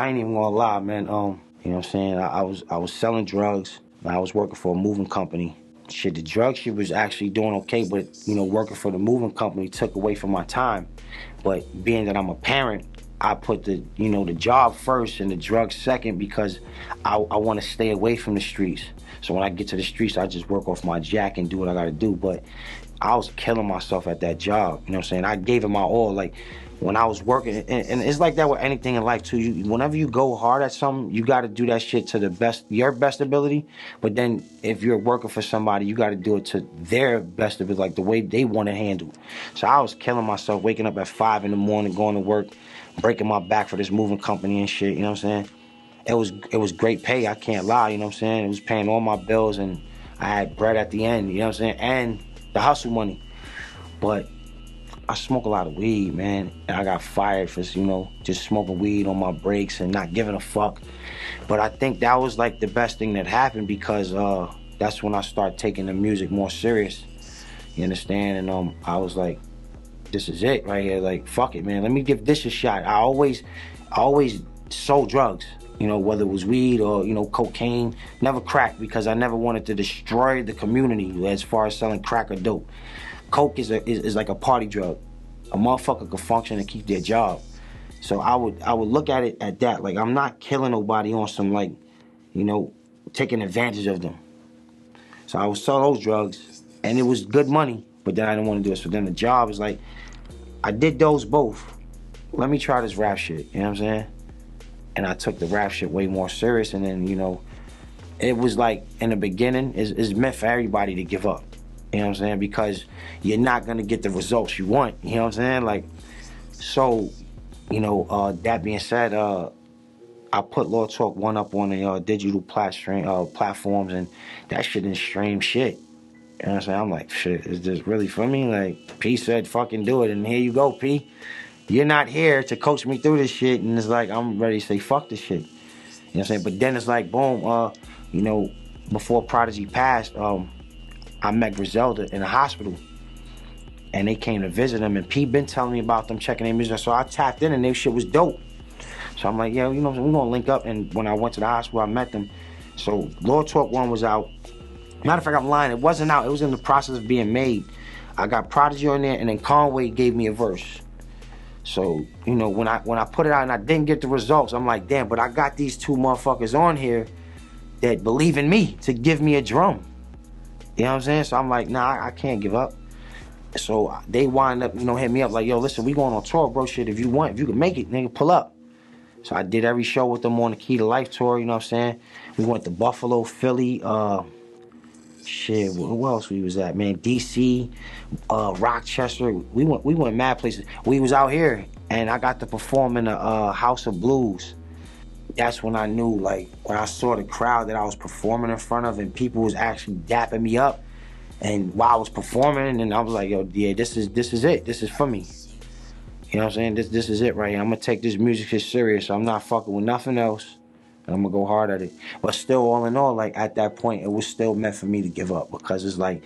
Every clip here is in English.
I ain't even gonna lie, man. You know what I'm saying? I was selling drugs. I was working for a moving company. Shit, the drug shit was actually doing okay, but you know, working for the moving company took away from my time. But being that I'm a parent, I put the job first and the drugs second because I want to stay away from the streets. So when I get to the streets, I just work off my jack and do what I gotta do. But I was killing myself at that job. You know what I'm saying? I gave it my all. Like when I was working, and it's like that with anything in life too. Whenever you go hard at something, you got to do that shit to your best ability. But then if you're working for somebody, you got to do it to their best ability, like the way they want to handle. So I was killing myself, waking up at 5 in the morning, going to work, breaking my back for this moving company and shit. You know what I'm saying? It was great pay. I can't lie. You know what I'm saying? It was paying all my bills, and I had bread at the end. You know what I'm saying? And the hustle money. But I smoke a lot of weed, man, and I got fired for, just smoking weed on my breaks and not giving a fuck. But I think that was like the best thing that happened because that's when I started taking the music more serious. You understand? And I was like, this is it right here. Like, fuck it, man. Let me give this a shot. I always sold drugs, whether it was weed or, cocaine. Never crack because I never wanted to destroy the community as far as selling crack or dope. Coke is like a party drug. A motherfucker can function and keep their job. So I would look at it at that. Like, I'm not killing nobody on some, like, taking advantage of them. So I would sell those drugs, and it was good money, but then I didn't want to do it. So then the job is like, I did those both. Let me try this rap shit, you know what I'm saying? And I took the rap shit way more serious, and then, it was like, in the beginning, it's meant for everybody to give up. You know what I'm saying? Because you're not going to get the results you want. You know what I'm saying? Like, so, that being said, I put Lord Talk 1 up on the digital platforms, and that shit didn't stream shit. You know what I'm saying? I'm like, shit, is this really for me? Like, P said, fucking do it, and here you go, P. You're not here to coach me through this shit, and it's like, I'm ready to say, fuck this shit. You know what I'm saying? But then it's like, boom, before Prodigy passed, I met Griselda in the hospital, and they came to visit him, and P been telling me about them checking their music, so I tapped in, and their shit was dope. So I'm like, yeah, we're gonna link up, and when I went to the hospital, I met them. So Lord Talk 1 was out. Matter of fact, I'm lying, it wasn't out, it was in the process of being made. I got Prodigy on there, and then Conway gave me a verse. So, when I put it out and I didn't get the results, I'm like, damn, but I got these two motherfuckers on here that believe in me to give me a drum. You know what I'm saying? So I'm like, nah, I can't give up. So they wind up, hit me up like, yo, listen, we going on tour, bro. Shit, if you can make it, nigga, pull up. So I did every show with them on the Key to Life tour, you know what I'm saying? We went to Buffalo, Philly, shit, where else we was at, man? DC, Rochester. We went mad places. We was out here, and I got to perform in the House of Blues. That's when I knew, like, when I saw the crowd that I was performing in front of, and people was actually dapping me up, and while I was performing, and I was like, yo, yeah, this is it. This is for me. You know what I'm saying? This is it right here. I'm gonna take this music shit serious. So I'm not fucking with nothing else, and I'm gonna go hard at it. But still, all in all, like, at that point, it was still meant for me to give up, because it's like,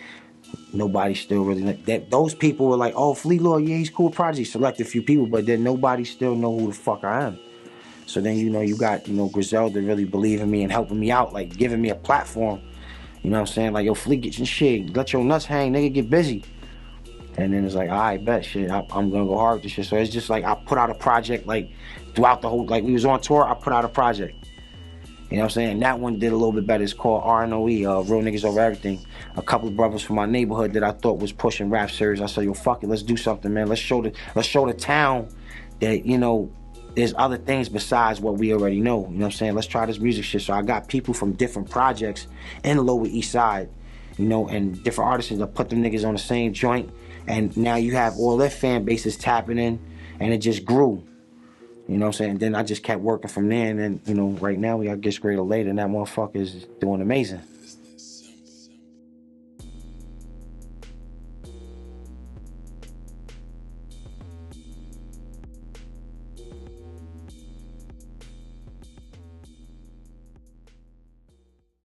nobody still really, those people were like, oh, Fleet Lord, yeah, he's cool, Prodigy, select a few people, but then nobody still know who the fuck I am. So then, you got, Griselda really believing me and helping me out, like, giving me a platform. You know what I'm saying? Like, yo, Fleet, get your shit. Let your nuts hang, nigga, get busy. And then it's like, all right, bet, shit, I'm gonna go hard with this shit. So it's just like, I put out a project, like, throughout the whole, like, we was on tour, I put out a project. You know what I'm saying? And that one did a little bit better. It's called RNOE, Real Niggas Over Everything. A couple of brothers from my neighborhood that I thought was pushing rap series. I said, yo, fuck it, let's do something, man. Let's show the town that, there's other things besides what we already know. You know what I'm saying? Let's try this music shit. So I got people from different projects in the Lower East Side, and different artists that put them niggas on the same joint. And now you have all their fan bases tapping in, and it just grew. You know what I'm saying? And then I just kept working from there, and then, right now we got Gets Greater Later, and that motherfucker is doing amazing.